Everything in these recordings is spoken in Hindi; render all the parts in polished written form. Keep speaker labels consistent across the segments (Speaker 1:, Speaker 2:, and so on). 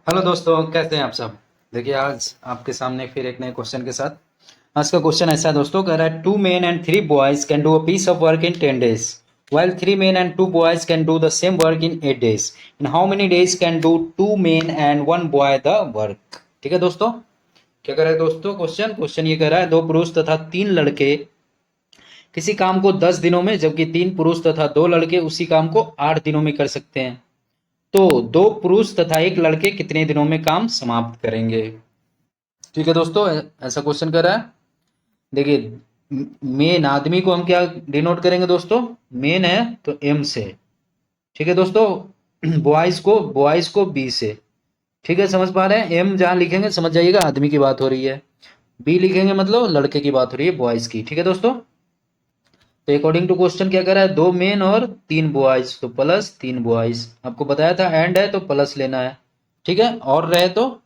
Speaker 1: हेलो दोस्तों, कैसे हैं आप सब। देखिए, आज आपके सामने फिर एक नए क्वेश्चन के साथ। आज का क्वेश्चन ऐसा है दोस्तों, कह रहा है 2 men and 3 boys can do a piece of work in 10 days, while 3 men and 2 boys can do the same work in 8 days। In how many days can do 2 men and 1 boy the work. ठीक है दोस्तों, क्या कह रहा है दोस्तों, क्वेश्चन क्वेश्चन ये कह रहा है, 2 पुरुष तथा 3 लड़के किसी काम को 10 दिनों में, जबकि 3 पुरुष तथा 2 लड़के उसी काम को 8 दिनों में कर सकते हैं। तो 2 पुरुष तथा 1 लड़के कितने दिनों में काम समाप्त करेंगे। ठीक है दोस्तों, ऐसा क्वेश्चन कर रहा है। देखिए, मेन आदमी को हम क्या डिनोट करेंगे दोस्तों, मेन है तो एम से। ठीक है दोस्तों, बॉयज को बी से। ठीक है, समझ पा रहे हैं। एम जहां लिखेंगे समझ जाइएगा आदमी की बात हो रही है, बी लिखेंगे मतलब लड़के की बात हो रही है, बॉयज की। ठीक है दोस्तों, तो अकॉर्डिंग टू क्वेश्चन क्या कर रहा है, 2 मेन और 3 बॉयज, तो +3 बॉयज। आपको बताया था एंड है तो प्लस लेना है। ठीक है, और रहे तो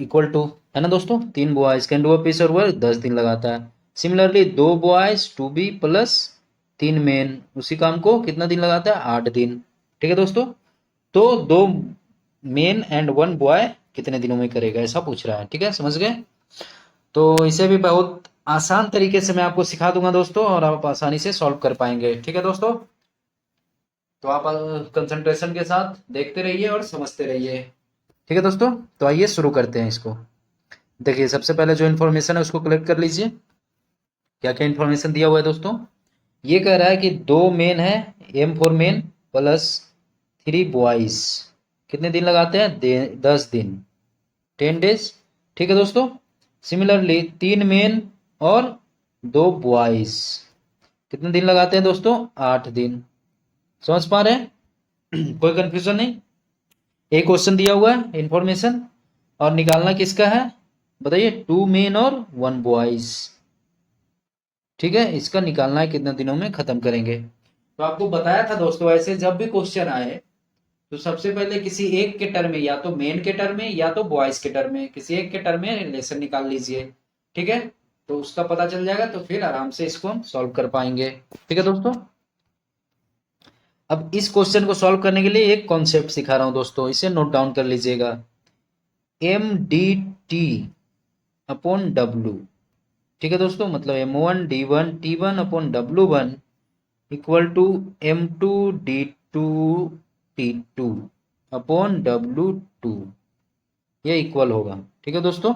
Speaker 1: इक्वल टू, है ना दोस्तों। 3 boys can do a piece और वर्क, 10 दिन लगाता है। Similarly 2 boys two B plus 3 men उसी काम को कितना दिन लगाता है, 8 दिन। ठीक है दोस्तों, तो 2 मेन and 1 बॉय कितने दिनों में करेगा, ऐसा पूछ रहा है। ठीक है, समझ गए। तो इसे भी बहुत आसान तरीके से मैं आपको सिखा दूंगा दोस्तों, और आप आसानी से सॉल्व कर पाएंगे। ठीक है दोस्तों, तो आप कंसंट्रेशन के साथ देखते रहिए और समझते रहिए। ठीक है दोस्तों, तो आइए शुरू करते हैं इसको। देखिए, सबसे पहले जो इन्फॉर्मेशन है उसको कलेक्ट कर लीजिए। क्या क्या इन्फॉर्मेशन दिया हुआ है दोस्तों, ये कह रहा है कि 2 मेन है, M for मेन +3 बॉयज कितने दिन लगाते हैं, 10 दिन, 10 डेज। ठीक है दोस्तों, सिमिलरली 3 मेन और 2 बॉयज कितने दिन लगाते हैं दोस्तों, 8 दिन। समझ पा रहे हैं कोई कंफ्यूजन नहीं। एक क्वेश्चन दिया हुआ है इंफॉर्मेशन, और निकालना किसका है बताइए, 2 मेन और 1 बॉयज। ठीक है, इसका निकालना है कितने दिनों में खत्म करेंगे। तो आपको बताया था दोस्तों, ऐसे जब भी क्वेश्चन आए तो सबसे पहले किसी एक के टर्म में, या तो मेन के टर्म में या तो बॉयज के टर्म में, किसी एक के टर्म में रिलेशन निकाल लीजिए। ठीक है, तो उसका पता चल जाएगा, तो फिर आराम से इसको हम सॉल्व कर पाएंगे। ठीक है दोस्तों, अब इस क्वेश्चन को सॉल्व करने के लिए एक कॉन्सेप्ट सिखा रहा हूं दोस्तों, इसे नोट डाउन कर लीजिएगा। MDT/W। ठीक है दोस्तों, मतलब M1D1T1/W1 इक्वल टू M2D2T2/W2, ये इक्वल होगा। ठीक है दोस्तों,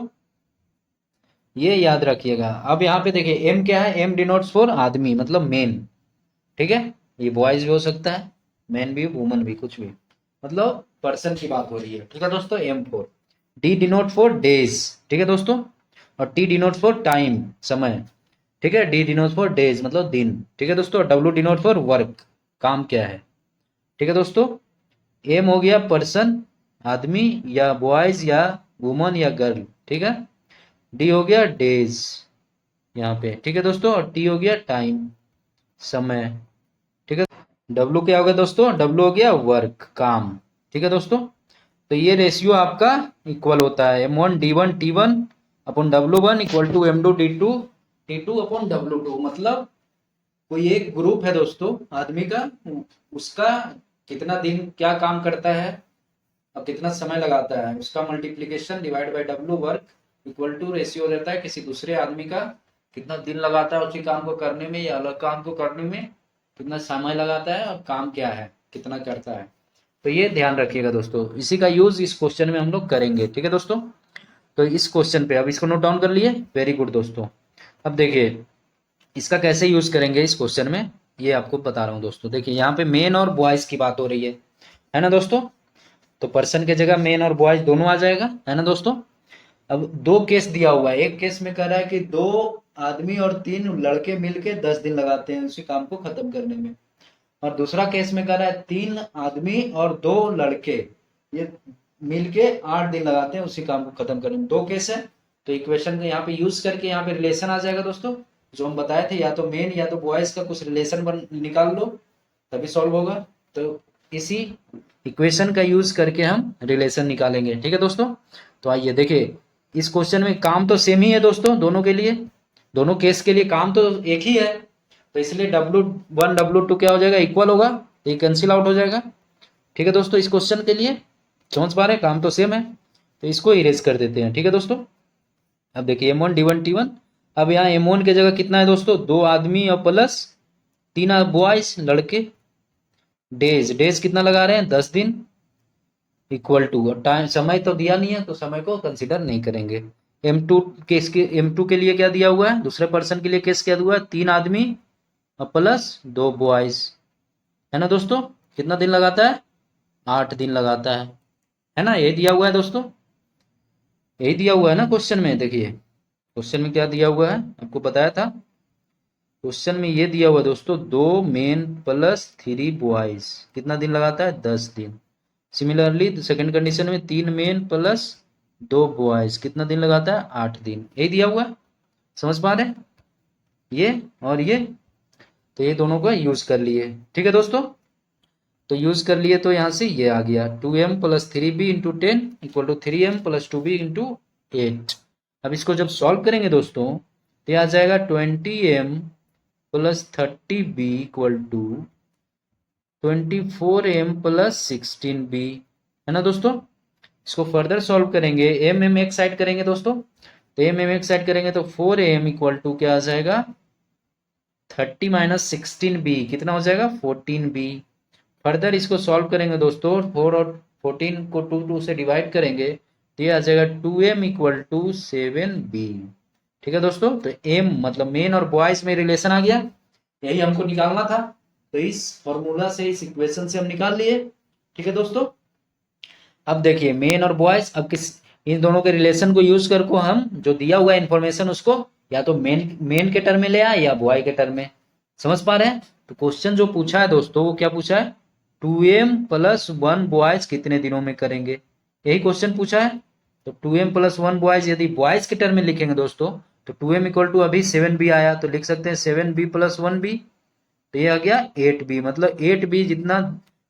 Speaker 1: ये याद रखिएगा। अब यहाँ पे देखिए, एम क्या है, एम डिनोट्स फॉर आदमी, मतलब मेन। ठीक है, ये बॉयज भी हो सकता है, मैन भी, वुमन भी, कुछ भी, मतलब पर्सन की बात हो रही है। ठीक है दोस्तों, M4। D denote for days. ठीक है दोस्तों, और T डिनोट फॉर टाइम, समय। ठीक है, D डिनोट फॉर डेज मतलब दिन। ठीक है दोस्तों, W डिनोट फॉर वर्क, काम क्या है। ठीक है दोस्तों, M हो गया पर्सन, आदमी या बॉयज या वुमन या गर्ल। ठीक है, D हो गया डेज यहाँ पे। ठीक है दोस्तों, और T हो गया टाइम, समय। ठीक है, W क्या हो गया दोस्तों, W हो गया वर्क, काम। ठीक है दोस्तों, तो ये रेशियो आपका इक्वल होता है M1D1T1/W1 इक्वल टू M2D2T2/W2। मतलब कोई एक ग्रुप है दोस्तों आदमी का, उसका कितना दिन क्या काम करता है और कितना समय लगाता है, उसका multiplication divide by W work equal to ratio रहता है किसी दूसरे आदमी का कितना दिन लगाता है उसी काम को करने में या अलग काम को करने में, कितना समय लगाता है और काम क्या है, कितना करता है। तो ये ध्यान रखिएगा दोस्तों, इसी का यूज इस क्वेश्चन में हम लोग करेंगे। ठीक है दोस्तों, तो इस क्वेश्चन पे अब इसको नोट डाउन कर लिए, वेरी गुड दोस्तों। अब देखिए, इसका कैसे यूज करेंगे इस क्वेश्चन में, ये आपको बता रहा हूँ दोस्तों। देखिए, यहाँ पे मेन और बॉयज की बात हो रही है ना दोस्तों। तो पर्सन के जगह मेन और बॉयज दोनों आ जाएगा, है ना दोस्तों। अब 2 केस दिया हुआ है, एक केस में कह रहा है कि 2 आदमी और 3 लड़के मिलके 10 दिन लगाते हैं उसी काम को खत्म करने में, और दूसरा केस में कह रहा है 3 आदमी और 2 लड़के ये मिलके 8 दिन लगाते हैं उसी काम को खत्म करने में। 2 केस है, तो इक्वेशन को यहाँ पे यूज करके यहाँ पे रिलेशन आ जाएगा दोस्तों, जो हम बताए थे, या तो मेन या तो बॉयज का कुछ रिलेशन निकाल लो तभी सॉल्व होगा। तो इसी इक्वेशन का यूज करके हम रिलेशन निकालेंगे। ठीक है दोस्तों, तो आइए देखिए, इस क्वेश्चन में काम तो सेम ही है दोस्तों, दोनों के लिए, दोनों केस के लिए काम तो एक ही है, तो इसलिए W1 W2 क्या हो जाएगा, इक्वल होगा, ये कैंसिल आउट हो जाएगा। ठीक है दोस्तों, इस क्वेश्चन के लिए। समझ पा रहे हैं, काम तो सेम है, तो इसको इरेज कर देते हैं। ठीक है दोस्तों, अब देखिए M1 D1 T1, अब यहाँ M1 की जगह कितना है दोस्तों, 2 आदमी और प्लस 3 बॉयज लड़के। डेज डेज कितना लगा रहे हैं, 10 दिन, इक्वल टू, और टाइम समय तो दिया नहीं है तो समय को कंसिडर नहीं करेंगे। M2 के लिए क्या दिया हुआ है, दूसरे पर्सन के लिए केस क्या हुआ है, 3 आदमी और प्लस 2 बॉयज, है ना दोस्तों। कितना दिन लगाता है, 8 दिन लगाता है ना, ये दिया हुआ है दोस्तों, यही दिया हुआ है ना क्वेश्चन में। देखिए क्वेश्चन में क्या दिया हुआ है, आपको बताया था क्वेश्चन में, ये दिया हुआ है दोस्तों, 2 मेन प्लस 3 बॉयज, कितना दिन लगाता है, 10 दिन। सिमिलरली सेकंड कंडीशन में 3 मेन प्लस 2 बॉयज, कितना दिन लगाता है, 8 दिन। यही दिया हुआ है, समझ पा रहे हैं, ये और ये, तो ये दोनों को यूज कर लिए। ठीक है दोस्तों, तो यूज कर लिए, तो यहाँ से ये आ गया 2m plus 3b into 10 equal to 3m plus 2b into 8। अब इसको जब सॉल्व करेंगे दोस्तों, तो आ जाएगा 20m plus 30b equal to 24m plus 16b, है ना दोस्तों। इसको फर्दर सॉल्व करेंगे, m एक साइड करेंगे दोस्तों, तो m एक साइड करेंगे तो 4m इक्वल टू क्या आ जाएगा, 30 माइनस 16b, कितना हो जाएगा, 14b। फर्दर इसको सॉल्व करेंगे दोस्तों, 4 और 14 को 2 से डिवाइड करेंगे, तो ये आ जाएगा 2m इक्वल टू 7b। ठीक है दोस्तों, तो m मतलब मेन और बॉयज में रिलेशन आ गया, यही हमको निकालना था, तो इस फॉर्मूला से, इस इक्वेशन से हम निकाल लिए। ठीक है दोस्तों, अब देखिए मेन और बॉयज, अब किस इन दोनों के रिलेशन को यूज करके हम जो दिया हुआ इन्फॉर्मेशन उसको या तो मेन के टर्म में ले आए या बॉय के टर्म में, समझ पा रहे हैं। तो क्वेश्चन जो पूछा है दोस्तों, वो क्या पूछा है, 2m प्लस 1 बॉयज कितने दिनों में करेंगे, यही क्वेश्चन पूछा है। तो 2m प्लस 1 बॉयज यदि बॉयज के टर्म में लिखेंगे दोस्तों, तो 2m इक्वल टू अभी 7b आया, तो लिख सकते हैं 7b प्लस 1b, तो ये आ गया 8b, मतलब 8b जितना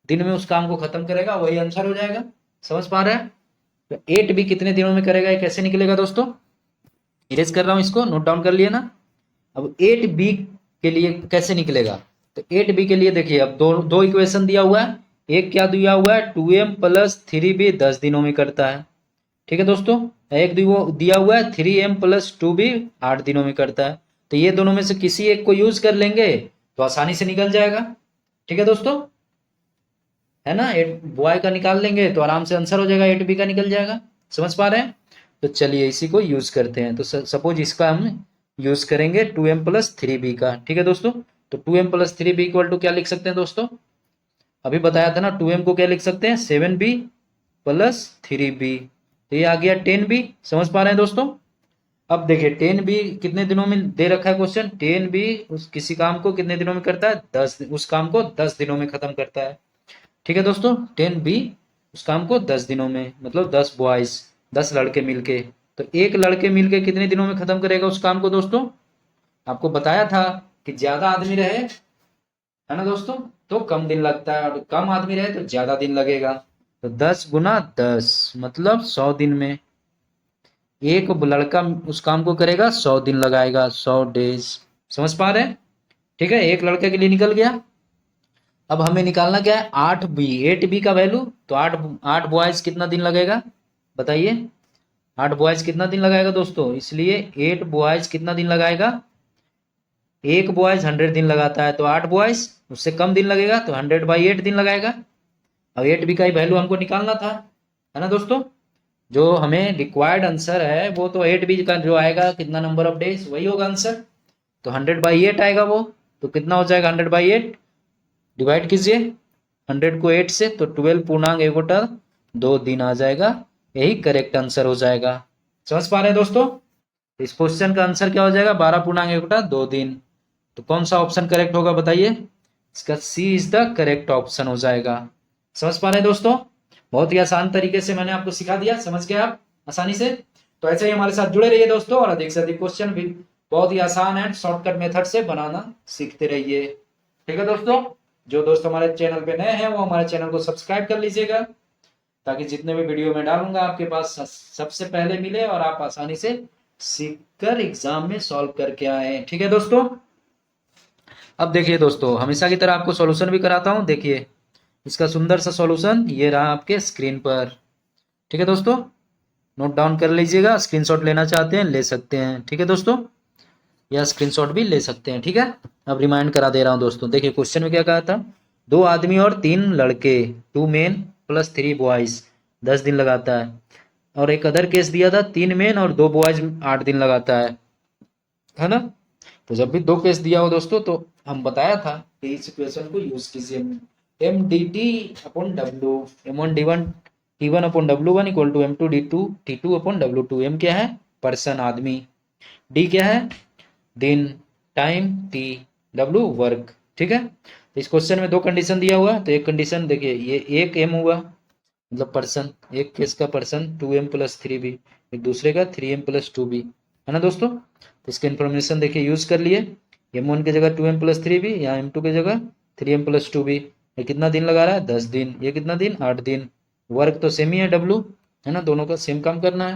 Speaker 1: दिन में उस काम को खत्म करेगा वही आंसर हो जाएगा। समझ पा रहे हैं, तो 8b कितने दिनों में करेगा, ये कैसे निकलेगा दोस्तों, इरेज कर रहा हूं इसको, नोट डाउन कर लिए ना। अब 8b के लिए कैसे निकलेगा, तो 8b के लिए देखिए, अब दो इक्वेशन दिया हुआ है, एक क्या दिया हुआ है, 2m प्लस 3b 10 दिनों में करता है। ठीक है दोस्तों, एक दिया हुआ है 3m प्लस 2b 8 दिनों में करता है, तो ये दोनों में से किसी एक को यूज कर लेंगे तो आसानी से निकल जाएगा। ठीक है दोस्तों, है ना, 8 बॉय का निकाल लेंगे तो आराम से आंसर हो जाएगा, 8b का निकल जाएगा। समझ पा रहे हैं, तो चलिए इसी को यूज करते हैं। तो सपोज इसका हम यूज करेंगे 2m प्लस 3b का। ठीक है दोस्तों, तो 2m plus 3b equal to क्या लिख सकते हैं दोस्तों, अभी बताया था ना, 2m को क्या लिख सकते हैं, 7b प्लस 3b, तो ये आ गया 10b। समझ पा रहे हैं दोस्तों, अब देखिए 10b कितने दिनों में दे रखा है क्वेश्चन, 10b उस किसी काम को कितने दिनों में करता है, 10, उस काम को 10 दिनों में खत्म करता है। ठीक है दोस्तों, 10b उस काम को 10 दिनों में, मतलब 10 बॉयज, 10 लड़के मिलके, तो एक लड़के मिलके कितने दिनों में खत्म करेगा उस काम को दोस्तों, आपको बताया था कि ज्यादा आदमी रहे, है ना दोस्तों, तो कम दिन लगता है, और कम आदमी रहे तो ज्यादा दिन लगेगा। तो 10 गुना 10 मतलब 100 दिन में एक लड़का उस काम को करेगा, 100 दिन लगाएगा, 100 डेज। समझ पा रहे हैं, ठीक है, एक लड़के के लिए निकल गया। अब हमें निकालना क्या है, 8b, 8b का वैल्यू, तो 8 बॉयज कितना दिन लगेगा बताइए, 8 बॉयज कितना दिन लगाएगा दोस्तों, इसलिए 8 बॉयज कितना दिन लगाएगा, एक बॉयज 100 दिन लगाता है, तो 8 बॉयज उससे कम दिन लगेगा, तो 100/8 दिन लगाएगा। अब 8b का ही वैल्यू हमको निकालना था, है ना दोस्तों, जो हमें रिक्वायर्ड आंसर है वो तो 8b का जो आएगा कितना नंबर ऑफ डेज वही होगा आंसर, तो 100/8 आएगा वो, तो कितना हो जाएगा 100/8, डिवाइड कीजिए 100 को 8 से, तो 12 पूर्णांक 1/2 दिन आ जाएगा, यही करेक्ट आंसर हो जाएगा। समझ पा रहे हैं दोस्तों, इस क्वेश्चन का आंसर क्या हो जाएगा, 12 पूर्णांक 1/2 दिन। तो कौन सा ऑप्शन करेक्ट होगा बताइए, इसका सी इज द करेक्ट ऑप्शन हो जाएगा। समझ पा रहे हैं दोस्तों, बहुत ही आसान तरीके से मैंने आपको सिखा दिया, समझ गए आप आसानी से। तो ऐसे ही हमारे साथ जुड़े रहिए दोस्तों, और अधिक से अधिक क्वेश्चन भी बहुत ही आसान एंड शॉर्टकट मेथड से बनाना सीखते रहिए। ठीक है दोस्तों, जो दोस्त हमारे चैनल पे नए हैं वो हमारे चैनल को सब्सक्राइब कर लीजिएगा, ताकि जितने भी वीडियो में डालूंगा आपके पास सबसे पहले मिले और आप आसानी से सीखकर एग्जाम में सॉल्व करके आए। ठीक है दोस्तों, अब देखिए दोस्तों, हमेशा की तरह आपको सॉल्यूशन भी कराता हूं। देखिए इसका सुंदर सा सॉल्यूशन ये रहा आपके स्क्रीन पर। ठीक है दोस्तों, नोट डाउन कर लीजिएगा, स्क्रीनशॉट लेना चाहते हैं ले सकते हैं। ठीक है दोस्तों, या स्क्रीनशॉट भी ले सकते हैं। ठीक है, अब रिमाइंड करा दे रहा हूं दोस्तों। देखिए क्वेश्चन में क्या कहा था, 2 आदमी और 3 लड़के, 2 मेन प्लस 3 बॉयज 10 दिन लगाता है। और एक अदर केस दिया था, 3 मेन और 2 बॉयज 8 दिन लगाता है ना। तो जब भी 2 केस दिया हो दोस्तों, तो हम बताया था कि इस इक्वेशन को यूज कीजिए, M D T upon W, T1 upon W1 equal to M2 T2 upon W2। M क्या है, पर्सन आदमी, डी क्या है, दिन टाइम, टी डब्ल्यू वर्क। ठीक है, तो इस क्वेश्चन में 2 कंडीशन दिया हुआ है। तो एक कंडीशन देखिए, ये एक एम हुआ मतलब पर्सन, एक केस का पर्सन 2m प्लस 3b, एक दूसरे का 3m प्लस 2b, है ना दोस्तों। तो इसके इन्फॉर्मेशन देखिए यूज कर लिए, m1 की जगह 2m प्लस 3b, या m2 की जगह 3m प्लस 2b। ये कितना दिन लगा रहा है, 10 दिन। ये कितना दिन, 8 दिन। वर्क तो सेम ही है, W है ना, दोनों का सेम काम करना है।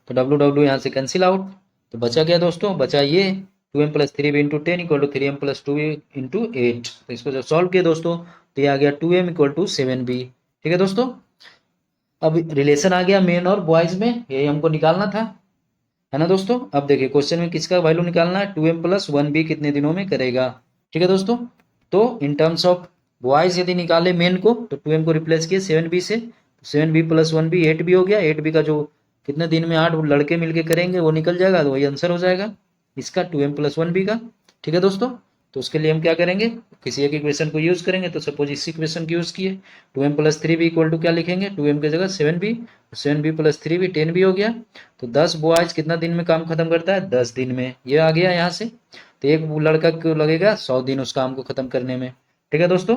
Speaker 1: तो W यहाँ से कैंसिल आउट, तो बचा क्या दोस्तों, बचा ये 2m plus 3b into 10 equal to 3m plus 2b into 8। तो इसको जब सॉल्व किया दोस्तों, तो ये आ गया 2m इक्वल टू 7b। ठीक है दोस्तों, अब रिलेशन आ गया मेन और बॉयज में, यही हमको निकालना था, है ना दोस्तों। अब देखिए क्वेश्चन में किसका वैल्यू निकालना है, 2m प्लस 1b कितने दिनों में करेगा। ठीक है दोस्तों, तो इन टर्म्स ऑफ बॉयज यदि निकाले मेन को, तो 2m को रिप्लेस किए 7b से, 7b प्लस 1b 8b हो गया। 8b का जो कितने दिन में 8 लड़के मिलके करेंगे वो निकल जाएगा, तो वही आंसर हो जाएगा इसका 2m प्लस 1b का। ठीक है दोस्तों, तो उसके लिए हम क्या करेंगे, किसी एक इक्वेशन को यूज करेंगे। तो सपोज इस इक्वेशन को यूज किए, 2m plus 3b equal to क्या लिखेंगे, 2m की जगह 7b, 7b plus 3b 10b हो गया। तो 10 बॉयज कितना दिन में काम खत्म करता है, 10 दिन में। ये आ गया यहाँ से, तो एक लड़का को लगेगा 100 दिन उस काम को खत्म करने में। ठीक है दोस्तों,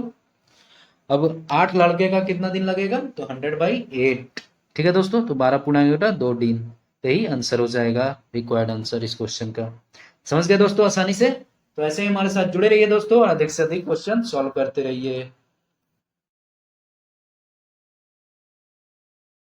Speaker 1: अब 8 लड़के का कितना दिन लगेगा, तो 100/8। ठीक है दोस्तों, तो 12 2 दिन, तो यही आंसर हो जाएगा रिक्वायर्ड आंसर इस क्वेश्चन का। समझ गए दोस्तों आसानी से। तो ऐसे ही हमारे साथ जुड़े रहिए दोस्तों, और अधिक से अधिक क्वेश्चन सॉल्व करते रहिए।